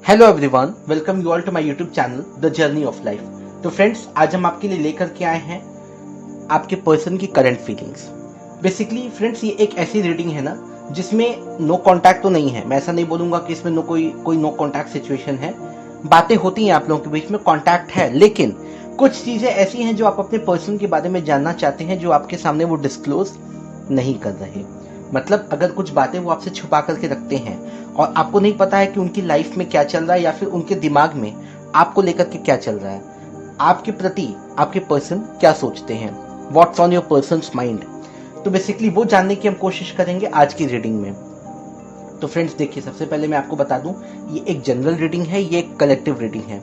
Hello everyone, welcome you all to my YouTube channel the journey of life. तो friends, आज हम आपके लिए लेकर के आए हैं आपके पर्सन की करंट फीलिंग्स। बेसिकली फ्रेंड्स, ये एक ऐसी रीडिंग है ना जिसमें नो कांटेक्ट तो नहीं है। मैं ऐसा नहीं बोलूंगा कि इसमें कोई नो कांटेक्ट सिचुएशन है। बातें होती हैं आप लोगों के बीच में, कांटेक्ट है, लेकिन कुछ चीजें ऐसी हैं जो आप अपने पर्सन के बारे में जानना चाहते हैं जो आपके सामने वो डिस्क्लोज नहीं कर रहे। मतलब अगर कुछ बातें वो आपसे छुपा करके रखते हैं और आपको नहीं पता है कि उनकी लाइफ में क्या चल रहा है या फिर उनके दिमाग में आपको लेकर के क्या चल रहा है, आपके प्रति आपके पर्सन क्या सोचते हैं, what's on your persons mind. तो बेसिकली वो जानने की हम कोशिश करेंगे आज की रीडिंग में। तो फ्रेंड्स देखिए, सबसे पहले मैं आपको बता दूं, ये एक जनरल रीडिंग है, ये एक कलेक्टिव रीडिंग है,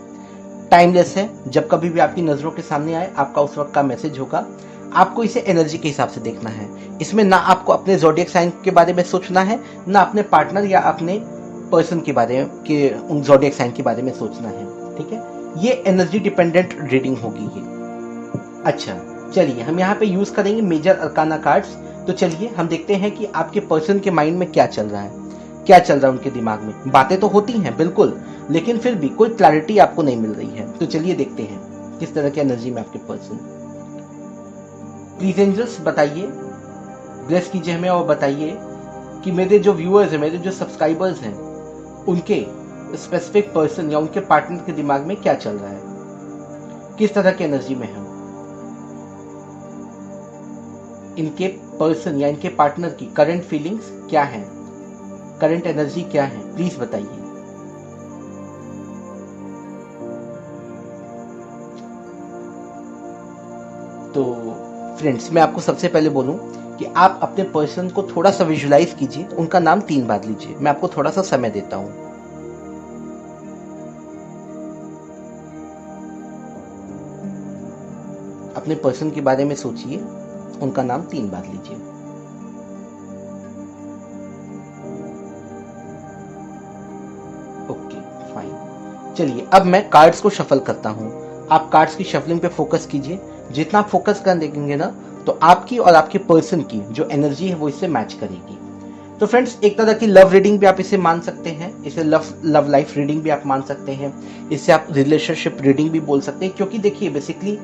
टाइमलेस है। जब कभी भी आपकी नजरों के सामने आए, आपका उस वक्त का मैसेज होगा। आपको इसे एनर्जी के हिसाब से देखना है। इसमें ना आपको अपने ज़ोडिएक साइन के बारे में सोचना है, ना अपने पार्टनर या अपने पर्सन के बारे के उन ज़ोडिएक साइन के बारे में सोचना है। ठीक है, ये एनर्जी डिपेंडेंट रीडिंग होगी ये। अच्छा, चलिए हम यहाँ पे यूज करेंगे मेजर अरकाना कार्ड्स। तो चलिए हम देखते हैं कि आपके पर्सन के माइंड में क्या चल रहा है, क्या चल रहा है उनके दिमाग में। बातें तो होती हैं बिल्कुल, लेकिन फिर भी कोई क्लैरिटी आपको नहीं मिल रही है। तो चलिए देखते हैं किस तरह की एनर्जी में आपके पर्सन। प्लीज एंजल्स बताइए, ब्लेस कीजिए हमें और बताइए कि मेरे जो व्यूअर्स हैं, मेरे जो सब्सक्राइबर्स हैं, उनके स्पेसिफिक पर्सन या उनके पार्टनर के दिमाग में क्या चल रहा है, किस तरह की एनर्जी में है। इनके पर्सन या इनके पार्टनर की करंट फीलिंग्स क्या है, करंट एनर्जी क्या है, प्लीज बताइए। तो फ्रेंड्स, मैं आपको सबसे पहले बोलूं कि आप अपने पर्सन को थोड़ा सा विजुलाइज कीजिए, उनका नाम 3 बार लीजिए। मैं आपको थोड़ा सा समय देता हूं। अपने पर्सन के बारे में सोचिए, उनका नाम 3 बार लीजिए। Okay fine. चलिए अब मैं कार्ड्स को शफल करता हूं। आप कार्ड्स की शफलिंग पे फोकस कीजिए। जितना आप फोकस कर देंगे ना, तो आपकी और आपके पर्सन की जो एनर्जी है वो इससे मैच करेगी। तो फ्रेंड्स, एक तरह की लव रीडिंग भी आप इसे मान सकते हैं, इसे लव लाइफ रीडिंग भी आप मान सकते हैं, इसे आप रिलेशनशिप रीडिंग भी बोल सकते हैं। क्योंकि देखिए, बेसिकली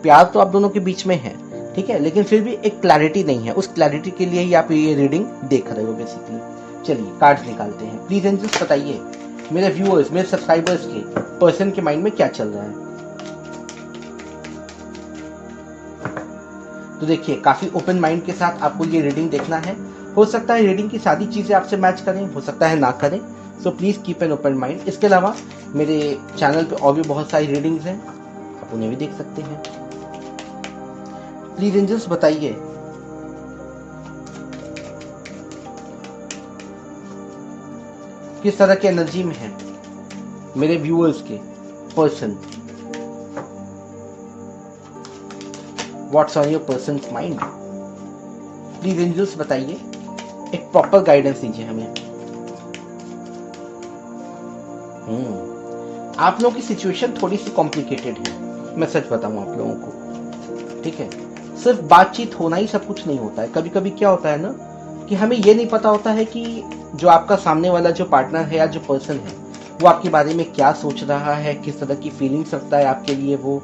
प्यार तो आप दोनों के बीच में है, ठीक है, लेकिन फिर भी एक क्लैरिटी नहीं है। उस क्लैरिटी के लिए ही आप ये रीडिंग देख रहे हो बेसिकली। चलिए कार्ड्स निकालते हैं। प्लीज एंजल्स बताइए मेरे व्यूअर्स, मेरे सब्सक्राइबर्स के पर्सन के माइंड में क्या चल रहा है। तो देखिए, काफी ओपन माइंड के साथ आपको ये रीडिंग देखना है। हो सकता है रीडिंग की सारी चीजें आपसे मैच करें, हो सकता है ना करें। So please keep an open mind. इसके अलावा मेरे चैनल पे और भी बहुत सारी रीडिंग्स हैं, आप उन्हें भी देख सकते हैं। प्लीज एंजल्स बताइए किस तरह की एनर्जी में है मेरे व्यूअर्स के person. What's on your persons mind. Please angels बताइए, एक प्रॉपर गाइडेंस दीजिए हमें। आप लोगों की सिचुएशन थोड़ी सी कॉम्प्लिकेटेड है, मैं सच बताऊं आप लोगों को। ठीक है, सिर्फ बातचीत होना ही सब कुछ नहीं होता है। कभी कभी क्या होता है ना कि हमें ये नहीं पता होता है कि जो आपका सामने वाला जो पार्टनर है या जो पर्सन है वो आपके बारे में क्या सोच रहा है, किस तरह की फीलिंग्स रखता है आपके लिए, वो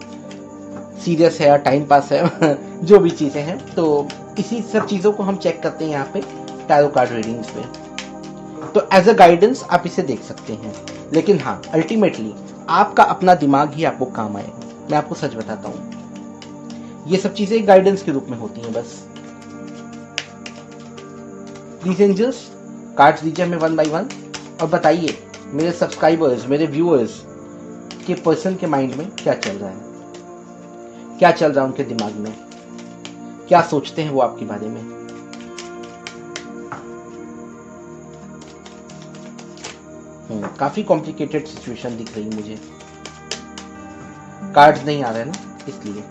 सीरियस है या टाइम पास है जो भी चीजें हैं। तो इसी सब चीजों को हम चेक करते हैं यहाँ पे टैरो कार्ड रीडिंग्स में। तो एज अ गाइडेंस आप इसे देख सकते हैं, लेकिन हाँ, अल्टीमेटली आपका अपना दिमाग ही आपको काम आएगा। मैं आपको सच बताता हूँ, ये सब चीजें गाइडेंस के रूप में होती हैं बस। प्लीज एंजल्स कार्ड्स दीजिए हमें 1 बाय 1 और बताइए मेरे सब्सक्राइबर्स, मेरे व्यूअर्स के पर्सन के माइंड में क्या चल रहा है, क्या चल रहा है उनके दिमाग में, क्या सोचते हैं वो आपके बारे में। काफी कॉम्प्लिकेटेड सिचुएशन दिख रही मुझे। कार्ड्स नहीं आ रहे ना, इसलिए,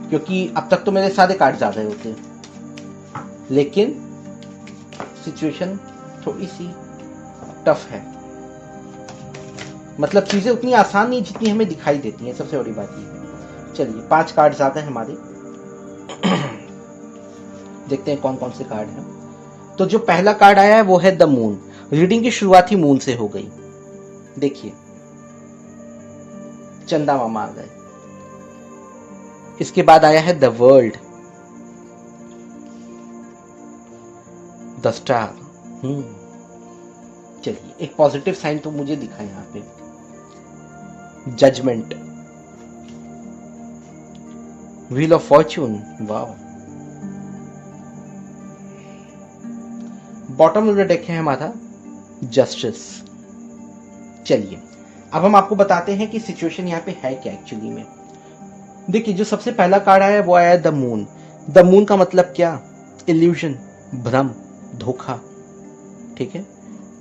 क्योंकि अब तक तो मेरे सारे कार्ड्स आ रहे होते, लेकिन सिचुएशन थोड़ी सी टफ है। मतलब चीजें उतनी आसान नहीं जितनी हमें दिखाई देती हैं, सबसे बड़ी बात ये है। चलिए 5 कार्ड्स आते हैं हमारे देखते हैं कौन कौन से कार्ड हैं। तो जो पहला कार्ड आया है वो है द मून। रीडिंग की शुरुआत ही मून से हो गई। देखिए चंदा मामा आ गए। इसके बाद आया है द वर्ल्ड, द स्टार। चलिए एक पॉजिटिव साइन तो मुझे दिखा यहाँ पे, judgement, wheel of fortune, wow. Bottom of the deck है हमारा जस्टिस। चलिए अब हम आपको बताते हैं कि सिचुएशन यहाँ पे है क्या एक्चुअली में। देखिए जो सबसे पहला कार्ड आया वो आया द मून। द मून का मतलब क्या? इल्यूजन, भ्रम, धोखा। ठीक है,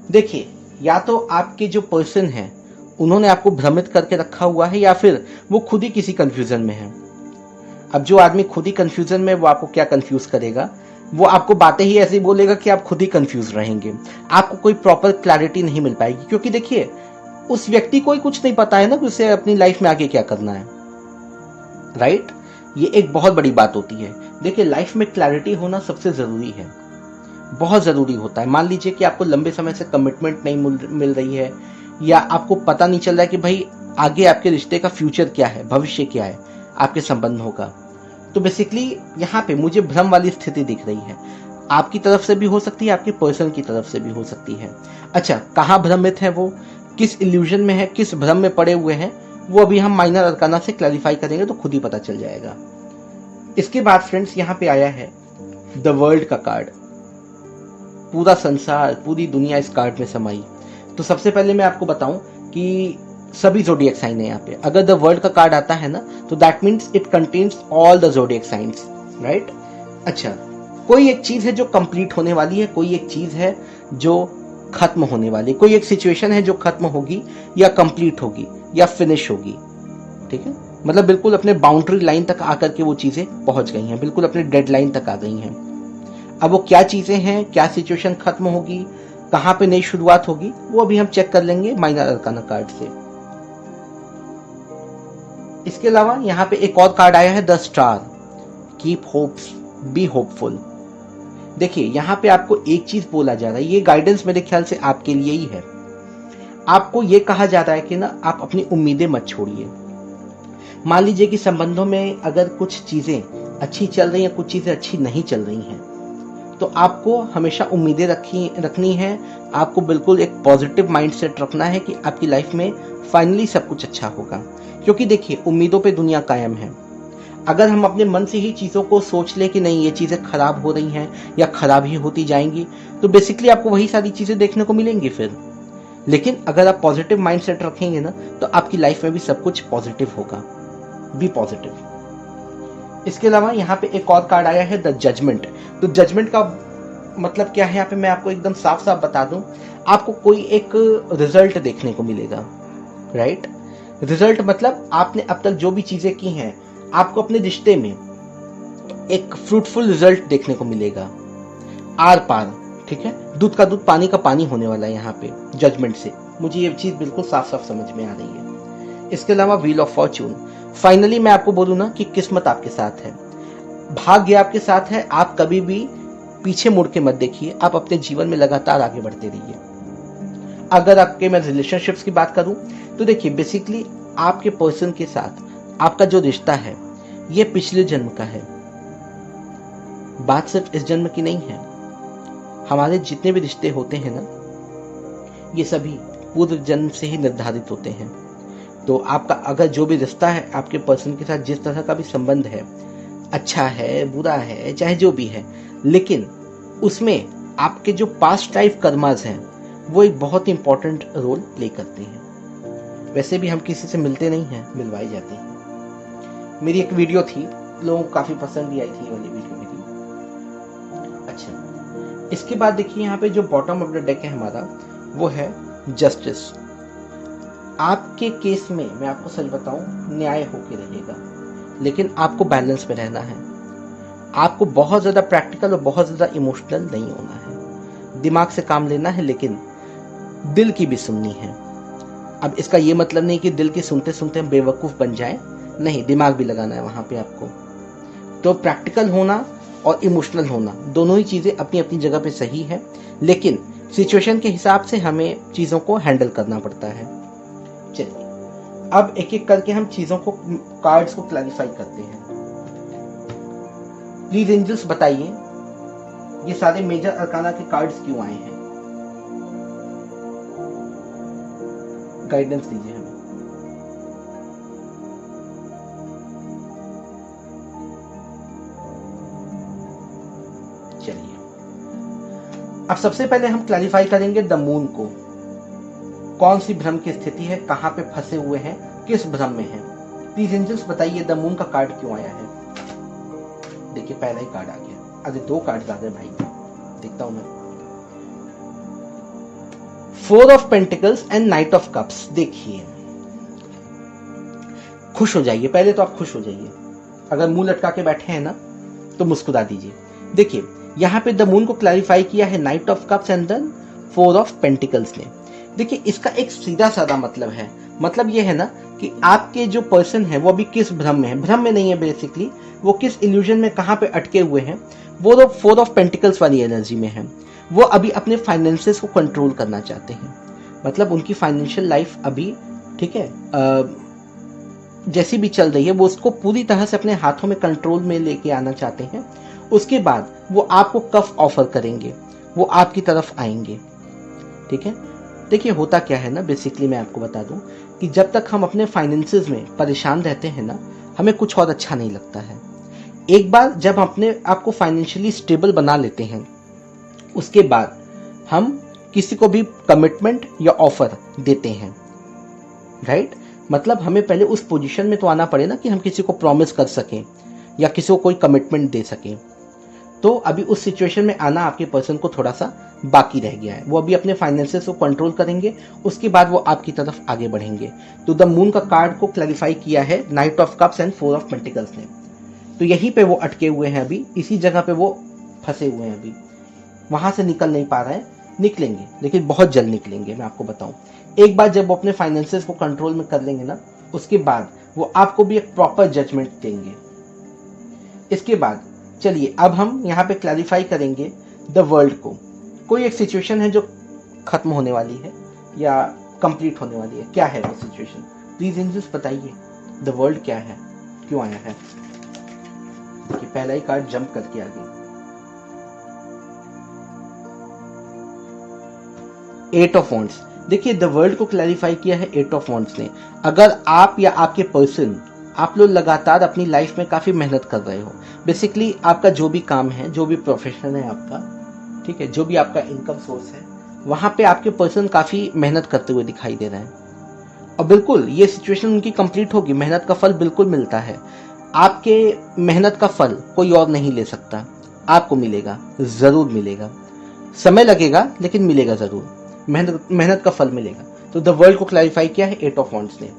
देखिए या तो आपके जो पर्सन है उन्होंने आपको भ्रमित करके रखा हुआ है, या फिर वो खुद ही किसी कंफ्यूजन में है। अब जो आदमी खुद ही कंफ्यूजन में, वो आपको क्या कंफ्यूज करेगा? वो आपको बातें ही ऐसी बोलेगा कि आप खुद ही कंफ्यूज रहेंगे, आपको कोई प्रॉपर क्लैरिटी नहीं मिल पाएगी। क्योंकि देखिए उस व्यक्ति को ही कुछ नहीं पता है ना कि उसे अपनी लाइफ में आगे क्या करना है, राइट? ये एक बहुत बड़ी बात होती है। देखिए लाइफ में क्लैरिटी होना सबसे जरूरी है, बहुत जरूरी होता है। मान लीजिए कि आपको लंबे समय से कमिटमेंट नहीं मिल रही है, या आपको पता नहीं चल रहा है कि भाई आगे आपके रिश्ते का फ्यूचर क्या है, भविष्य क्या है आपके संबंधों का, तो बेसिकली यहाँ पे मुझे भ्रम वाली स्थिति दिख रही है। आपकी तरफ से भी हो सकती है, आपके पर्सन की तरफ से भी हो सकती है। अच्छा, कहाँ भ्रमित है वो, किस इल्यूजन में है, किस भ्रम में पड़े हुए हैं, वो अभी हम माइनर अरकाना से क्लैरिफाई करेंगे तो खुद ही पता चल जाएगा। इसके बाद फ्रेंड्स यहाँ पे आया है द वर्ल्ड का कार्ड। पूरा संसार, पूरी दुनिया इस कार्ड में समाई। तो सबसे पहले मैं आपको बताऊं कि सभी ज़ोडिएक साइन है यहाँ पे। अगर द वर्ल्ड का कार्ड आता है ना, तो that means it contains all the zodiac science, right? अच्छा, कोई एक चीज है जो कंप्लीट होने वाली है, कोई एक चीज है जो खत्म होने वाली है, कोई एक सिचुएशन है जो खत्म होगी या कंप्लीट होगी या फिनिश होगी। ठीक है, मतलब बिल्कुल अपने बाउंड्री लाइन तक आकर के वो चीजें पहुंच गई हैं, बिल्कुल अपने डेडलाइन तक आ गई हैं। अब वो क्या चीजें हैं, क्या सिचुएशन खत्म होगी, कहां पे नई शुरुआत होगी, वो अभी हम चेक कर लेंगे माइनर अरकाना कार्ड से। इसके अलावा यहाँ पे एक और कार्ड आया है the star, keep hopes, be hopeful. देखिए यहाँ पे आपको एक चीज बोला जा रहा है, ये गाइडेंस मेरे ख्याल से आपके लिए ही है। आपको ये कहा जा रहा है कि ना आप अपनी उम्मीदें मत छोड़िए। मान लीजिए कि संबंधों में अगर कुछ चीजें अच्छी चल रही हैं, कुछ चीजें अच्छी नहीं चल रही हैं, तो आपको हमेशा उम्मीदें रखनी है। आपको बिल्कुल एक पॉजिटिव माइंडसेट रखना है कि आपकी लाइफ में फाइनली सब कुछ अच्छा होगा। क्योंकि देखिए उम्मीदों पे दुनिया कायम है। अगर हम अपने मन से ही चीज़ों को सोच ले कि नहीं ये चीज़ें खराब हो रही हैं या खराब ही होती जाएंगी, तो बेसिकली आपको वही सारी चीज़ें देखने को मिलेंगी फिर। लेकिन अगर आप पॉजिटिव माइंडसेट रखेंगे ना, तो आपकी लाइफ में भी सब कुछ पॉजिटिव होगा। Be positive. इसके अलावा यहाँ पे एक और कार्ड आया है द जजमेंट। तो जजमेंट का मतलब क्या है यहाँ पे मैं आपको एकदम साफ साफ बता दूं, आपको कोई एक रिजल्ट देखने को मिलेगा, राइट? रिजल्ट मतलब आपने अब तक जो भी चीजें की हैं, आपको अपने रिश्ते में एक फ्रूटफुल रिजल्ट देखने को मिलेगा, आर पार। ठीक है, दूध का दूध पानी का पानी होने वाला है यहाँ पे जजमेंट से। मुझे ये चीज बिल्कुल साफ साफ समझ में आ रही है। इसके अलावा व्हील ऑफ फॉर्च्यून। फाइनली मैं आपको बोलूं ना कि किस्मत आपके साथ है, भाग्य आपके साथ है। आप कभी भी पीछे मुड़ के मत देखिए, आप अपने जीवन में लगातार आगे बढ़ते रहिए। अगर आपके मैं रिलेशनशिप्स की बात करूं, तो देखिए बेसिकली आपके पर्सन के साथ आपका जो रिश्ता है ये पिछले जन्म का है, बात सिर्फ इस जन्म की नहीं है। हमारे जितने भी रिश्ते होते हैं ना, ये सभी पूर्व जन्म से ही निर्धारित होते हैं। तो आपका अगर जो भी रिश्ता है आपके पर्सन के साथ, जिस तरह का भी संबंध है, अच्छा है, बुरा है, चाहे जो भी है, लेकिन उसमें आपके जो पास्ट लाइफ कर्मास हैं वो एक बहुत ही इंपॉर्टेंट रोल प्ले करते हैं। वैसे भी हम किसी से मिलते नहीं हैं, मिलवाए जाते हैं। मेरी एक वीडियो थी, लोगों को काफी पसंद भी आई थी वाली वीडियो मेरी। अच्छा, इसके बाद देखिए यहाँ पे जो बॉटम ऑफ द डेक है हमारा, वो है जस्टिस। आपके केस में मैं आपको सच बताऊं, न्याय होके रहेगा, लेकिन आपको बैलेंस में रहना है। आपको बहुत ज्यादा प्रैक्टिकल और बहुत ज्यादा इमोशनल नहीं होना है। दिमाग से काम लेना है, लेकिन दिल की भी सुननी है। अब इसका ये मतलब नहीं कि दिल की सुनते सुनते हम बेवकूफ बन जाएं, नहीं, दिमाग भी लगाना है वहां पे आपको। तो प्रैक्टिकल होना और इमोशनल होना, दोनों ही चीजें अपनी अपनी जगह पे सही है, लेकिन सिचुएशन के हिसाब से हमें चीजों को हैंडल करना पड़ता है। चलिए अब एक एक करके हम चीजों को, कार्ड्स को क्लैरिफाई करते हैं। प्लीज एंजल्स बताइए ये सारे मेजर अरकाना के कार्ड्स क्यों आए हैं? गाइडेंस दीजिए हमें। चलिए अब सबसे पहले हम क्लैरिफाई करेंगे द मून को। कौन सी भ्रम की स्थिति है, कहां पे फंसे हुए हैं, किस भ्रम में है? प्लीज एंजल्स बताइए द मून का कार्ड क्यों आया है? देखिए पहला ही कार्ड आ गया। अरे 2 कार्ड आ गए भाई, देखता हूं मैं। 4 of pentacles and night of cups. देखिए खुश हो जाइए, पहले तो आप खुश हो जाइए। अगर मुंह लटका के बैठे हैं ना तो मुस्कुरा दीजिए। देखिए यहाँ पे द मून को क्लैरिफाई किया है knight of cups and then 4 of pentacles ने। देखिए इसका एक सीधा साधा मतलब है, मतलब ये है ना कि आपके जो पर्सन है वो अभी किस भ्रम में है। भ्रम में नहीं है, बेसिकली वो किस इल्यूजन में, कहाँ पे अटके हुए हैं। वो तो 4 ऑफ पेंटिकल्स वाली एनर्जी में है। वो अभी अपने फाइनेंसेस को कंट्रोल करना चाहते हैं, मतलब उनकी फाइनेंशियल लाइफ अभी ठीक है जैसी भी चल रही है वो उसको पूरी तरह से अपने हाथों में कंट्रोल में लेके आना चाहते हैं। उसके बाद वो आपको कफ ऑफर करेंगे, वो आपकी तरफ आएंगे। ठीक है, देखिए होता क्या है ना, बेसिकली मैं आपको बता दूं कि जब तक हम अपने फाइनेंसेस में परेशान रहते हैं ना, हमें कुछ और अच्छा नहीं लगता है। एक बार जब अपने आपको फाइनेंशियली स्टेबल बना लेते हैं, उसके बाद हम किसी को भी कमिटमेंट या ऑफर देते हैं, राइट। मतलब हमें पहले उस पोजीशन में तो आना पड़े ना कि हम किसी को प्रॉमिस कर सकें या किसी को कोई कमिटमेंट दे सकें। तो अभी उस सिचुएशन में आना आपके पर्सन को थोड़ा सा बाकी रह गया है। वो अभी अपने फाइनेंसेस को कंट्रोल करेंगे, उसके बाद वो आपकी तरफ आगे बढ़ेंगे। तो द मून का कार्ड को क्लैरिफाई किया है knight of cups and 4 of pentacles ने। तो यहीं पे वो अटके हुए हैं, अभी इसी जगह पे वो फंसे हुए हैं, अभी वहां से निकल नहीं पा रहे हैं। निकलेंगे, लेकिन बहुत जल्द निकलेंगे, मैं आपको बताऊं। एक बार जब वो अपने फाइनेंसेस को कंट्रोल में कर लेंगे ना, उसके बाद वो आपको भी एक प्रॉपर जजमेंट देंगे। इसके बाद चलिए अब हम यहाँ पे क्लैरिफाई करेंगे द वर्ल्ड को। कोई एक सिचुएशन है जो खत्म होने वाली है या कंप्लीट होने वाली है, क्या है वो सिचुएशन? प्लीज एंजल्स बताइए द वर्ल्ड क्या है, क्यों आया है? कि पहला ही कार्ड जंप करके आ गया। 8 ऑफ वॉन्ड्स। देखिए द वर्ल्ड को क्लैरिफाई किया है 8 ऑफ वॉन्ड्स ने। अगर आप या आपके पर्सन, आप लोग लगातार अपनी लाइफ में काफी मेहनत कर रहे हो, बेसिकली आपका जो भी काम है, जो भी प्रोफेशन है आपका, ठीक है, जो भी आपका इनकम सोर्स है, वहां पे आपके पर्सन काफी मेहनत करते हुए दिखाई दे रहे हैं। और बिल्कुल ये सिचुएशन उनकी कंप्लीट होगी, मेहनत का फल बिल्कुल मिलता है। आपके मेहनत का फल कोई और नहीं ले सकता, आपको मिलेगा, जरूर मिलेगा। समय लगेगा लेकिन मिलेगा जरूर, मेहनत का फल मिलेगा। तो द वर्ल्ड को क्लैरिफाई किया है 8 ऑफ वॉन्ड्स ने।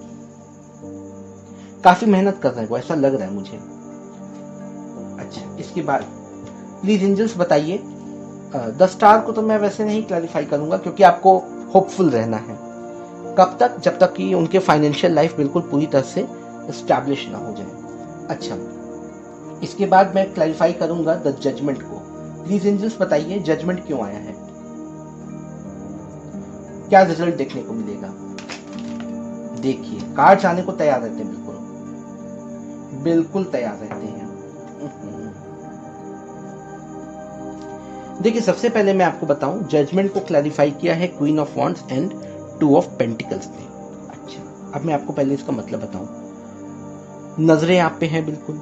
काफी मेहनत कर रहे हैं वो, ऐसा लग रहा है मुझे। अच्छा, इसके बाद प्लीज एंजल्स बताइए द स्टार को तो मैं वैसे नहीं क्लैरिफाई करूंगा क्योंकि आपको होपफुल रहना है। कब तक? जब तक कि उनके फाइनेंशियल लाइफ बिल्कुल पूरी तरह से एस्टैब्लिश ना हो जाए। अच्छा, इसके बाद मैं क्लैरिफाई करूंगा द जजमेंट को। प्लीज एंजल्स बताइए जजमेंट क्यों आया है, क्या रिजल्ट देखने को मिलेगा? देखिए कार्ड्स आने को तैयार रहते हैं, बिल्कुल तैयार रहते हैं। देखिए सबसे पहले मैं आपको बताऊं, जजमेंट को क्लैरिफाई किया है queen of wands and 2 of pentacles ने। अच्छा, अब मैं आपको पहले इसका मतलब बताऊं। नजरें आप पे हैं बिल्कुल।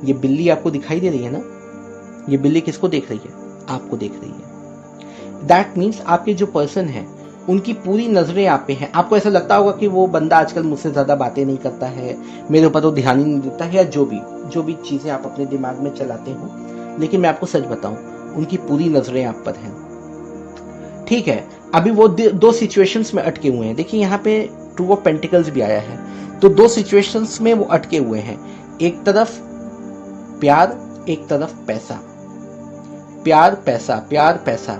ये बिल्ली आपको दिखाई दे रही है ना, ये बिल्ली किसको देख रही है? आपको देख रही है। दैट मीन्स आपके जो पर्सन है उनकी पूरी नजरें आप पे हैं। आपको ऐसा लगता होगा कि वो बंदा आजकल मुझसे ज्यादा बातें नहीं करता है, मेरे ऊपर तो ध्यान ही नहीं देता है, या जो भी चीजें आप अपने दिमाग में चलाते हो, लेकिन मैं आपको सच बताऊं, उनकी पूरी नजरें आप पर हैं। ठीक है, अभी वो 2 सिचुएशंस में अटके हुए हैं। देखिए यहाँ पे 2 ऑफ पेंटिकल्स भी आया है, तो 2 सिचुएशंस में वो अटके हुए हैं। एक तरफ प्यार, एक तरफ पैसा। प्यार पैसा, प्यार पैसा।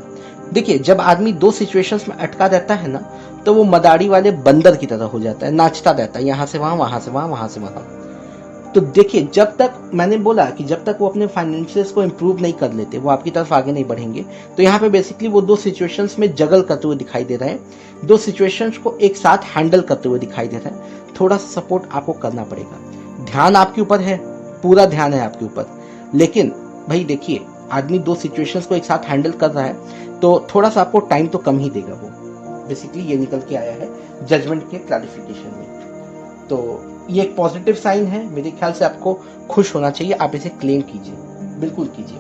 देखिए जब आदमी 2 सिचुएशंस में अटका रहता है ना, तो वो मदारी वाले बंदर की तरह हो जाता है, नाचता रहता है, यहां से वहां, वहां से वहां, वहां से वहां। तो देखिए, जब तक मैंने बोला कि जब तक वो अपने फाइनेंशियल्स को इम्प्रूव नहीं कर लेते वो आपकी तरफ आगे नहीं बढ़ेंगे। तो यहाँ पे बेसिकली वो दो सिचुएशंस में जगल करते हुए दिखाई दे रहे हैं, दो सिचुएशंस को एक साथ हैंडल करते हुए दिखाई दे रहे हैं। थोड़ा सपोर्ट आपको करना पड़ेगा, ध्यान आपके ऊपर है, पूरा ध्यान है आपके ऊपर, लेकिन भाई देखिए आदमी दो सिचुएशंस को एक साथ हैंडल कर रहा है तो थोड़ा सा आपको टाइम तो कम ही देगा वो। बेसिकली ये निकल के आया है जजमेंट के क्लैरिफिकेशन में। तो ये एक पॉजिटिव साइन है, मेरे ख्याल से आपको खुश होना चाहिए, आप इसे क्लेम कीजिए, बिल्कुल कीजिए,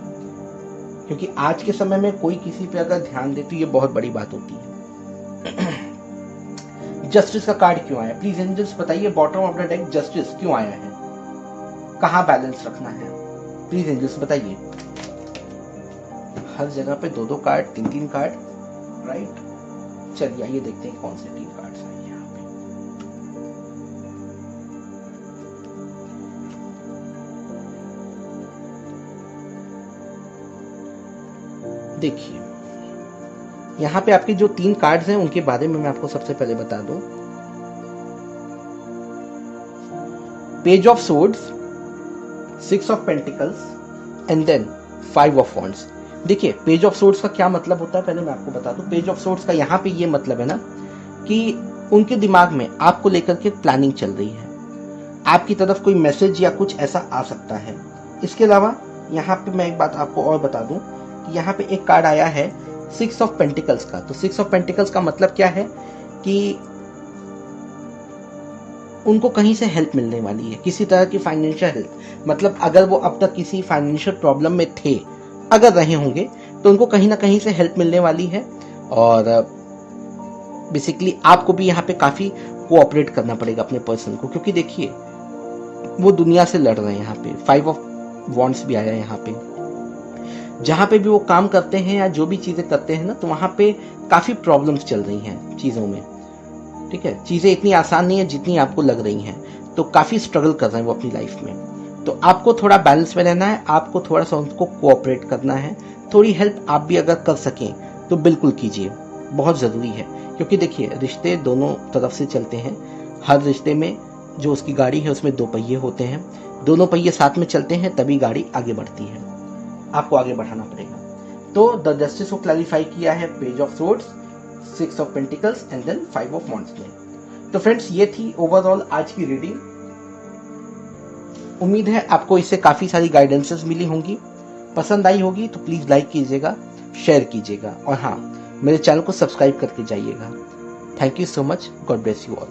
क्योंकि आज के समय में कोई किसी पे अगर ध्यान दे तो ये बहुत बड़ी बात होती है। जस्टिस का कार्ड क्यों आया? प्लीज एंजल्स बताइए, bottom of the deck justice क्यों आया है? कहाँ बैलेंस रखना है? प्लीज एंजल्स बताइए। हर जगह पे दो दो कार्ड, तीन तीन कार्ड, राइट? चलिए आइए देखते हैं कौन से तीन कार्ड्स हैं यहाँ पे। देखिए यहाँ पे आपके जो तीन कार्ड्स हैं उनके बारे में मैं आपको सबसे पहले बता दूं। Page of swords, six of pentacles and then five of wands. देखिए पेज ऑफ सोर्ड्स का क्या मतलब होता है पहले मैं आपको बता दूं। पेज ऑफ सोर्ड्स का यहाँ पे ये मतलब है ना कि उनके दिमाग में आपको लेकर के प्लानिंग चल रही है, आपकी तरफ कोई मैसेज या कुछ ऐसा आ सकता है। इसके अलावा यहाँ पे मैं एक बात आपको और बता दूं कि यहाँ पे एक कार्ड आया है सिक्स ऑफ पेंटिकल्स का। तो सिक्स ऑफ पेंटिकल्स का मतलब क्या है कि उनको कहीं से हेल्प मिलने वाली है, किसी तरह की फाइनेंशियल हेल्प। मतलब अगर वो अब तक किसी फाइनेंशियल प्रॉब्लम में थे, अगर रहे होंगे, तो उनको कहीं ना कहीं से हेल्प मिलने वाली है। और बेसिकली आपको भी यहाँ पे काफी कोऑपरेट करना पड़ेगा अपने पर्सन को, क्योंकि देखिए वो दुनिया से लड़ रहे हैं। यहाँ पे फाइव ऑफ वॉन्ड्स भी आया है यहाँ पे। जहाँ पे भी वो काम करते हैं या जो भी चीजें करते हैं ना, तो वहाँ पे काफी प्रॉब्लम्स चल रही हैं चीजों में, ठीक है? चीजें इतनी आसान नहीं है जितनी आपको लग रही हैं, तो काफी स्ट्रगल कर रहे हैं वो अपनी लाइफ में। तो आपको थोड़ा बैलेंस में रहना है, आपको थोड़ा सा उनको कोऑपरेट करना है। थोड़ी हेल्प आप भी अगर कर सकें तो बिल्कुल कीजिए, बहुत जरूरी है। क्योंकि देखिए रिश्ते दोनों तरफ से चलते हैं। हर रिश्ते में जो उसकी गाड़ी है उसमें दो पहिए होते हैं, दोनों पहिए साथ में चलते हैं तभी गाड़ी आगे बढ़ती है। आपको आगे बढ़ाना पड़ेगा। तो द जस्टिस को क्लैरिफाई किया है page of swords, six of pentacles and then five of wands में। तो फ्रेंड्स ये थी ओवरऑल आज की रीडिंग। उम्मीद है आपको इससे काफी सारी गाइडेंसेस मिली होंगी। पसंद आई होगी तो प्लीज लाइक कीजिएगा, शेयर कीजिएगा और हाँ, मेरे चैनल को सब्सक्राइब करके जाइएगा। Thank you so much, God bless you all.